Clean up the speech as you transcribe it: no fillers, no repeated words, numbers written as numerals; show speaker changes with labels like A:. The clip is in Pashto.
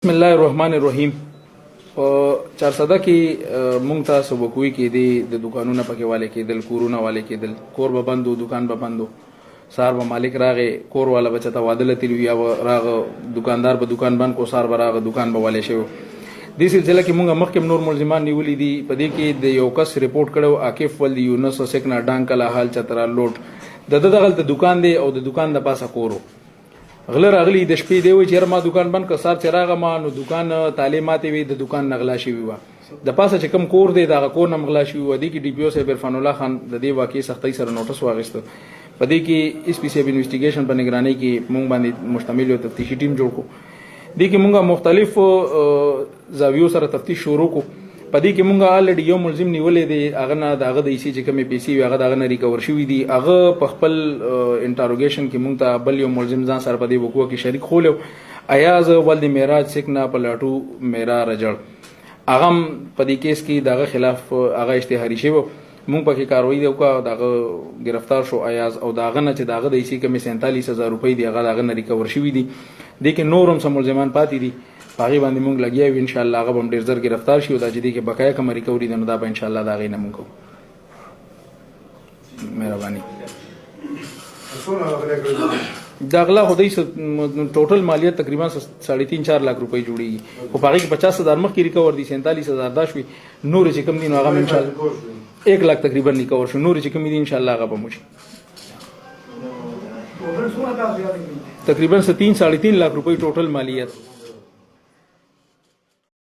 A: بسم الله الرحمن الرحیم. په چارسده کې مونږ ته سبقوي کې د دکانونو پکې والے کېدل، کورونه والے کېدل، کور به بندو، دکان به بندو. سار به مالک راغې، کور والا به چته واده لتلی یا راغه دکاندار به دکان بند کو، سار به راغه دکان به والے شو. دې سلسله کې مونږ مخکې نور ملزمان نیولې دي. په دې کې د یو کس ریپورت کړو، عاقف ولد یونس سکنا ډانکلا حال چترا لوټ دغه دکان دی او د دکان د پاسه کورو غله راغلی د شپې دی وي چې ما دکان بند که سار چراغ ما نو دکان تعلیمات وي د دکان نغلا شي وي د پاسه چې کم کور دی دا کور نغلا شي وي. د کې ډي پی او صاحب عرفان الله خان د دې واقعي سختۍ سره نوټس واغسته. په دې کې اس پی سی انویسټیګیشن په نگرانی کې مونږ باندې مشتمل یو تفتیشي ټیم جوړ کو. دې کې مونږه مختلف زاویو سره تفتیش شروع کو. په دې کې مونږه الریډي یو ملزم نیولې دی، هغه نه دغه د ایسی چې کمې پیسې وي هغه دغه نه ریکور شوی دی. هغه په خپل انټروګیشن کې مونږ ته بل یو ملزم ځان سره په دې وقوع کې شریک خولو، ایاز ولد معراج سکنا پلاټو میرا رجړ. هغه په دې کیس کې دغه خلاف هغه اشتهاري شوی، مونږ پکې کاروایی دی او دغه گرفتار شو ایاز او دغه نه چې دغه د ایسی کمې 47000 روپۍ دی هغه دغه نه ریکور شوی دی. د کې نورم سم ملزمان پاتې دي، باغی باندې مونږ لګیا یو ان شاء الله هغه هم ډیر زر گرفتار شي او دا چې دې کې بقایا کوم ریکوري ده نو دا به ان شاء الله دا غي نه مونږ مهرباني. دا غلا خدای ټوټل مالیت تقریبا 3.5-4 लाख روپۍ جوړیږي او باغی کې 50,000 مخ کې ریکور دي، 47,000 دا شوي. نور چې کم دي نو هغه ان شاء الله 1 लाख تقریبا ریکور شو. نور چې کم دي ان شاء الله هغه به موشي تقریبا 3-3.5 लाख روپۍ ټوټل مالیت.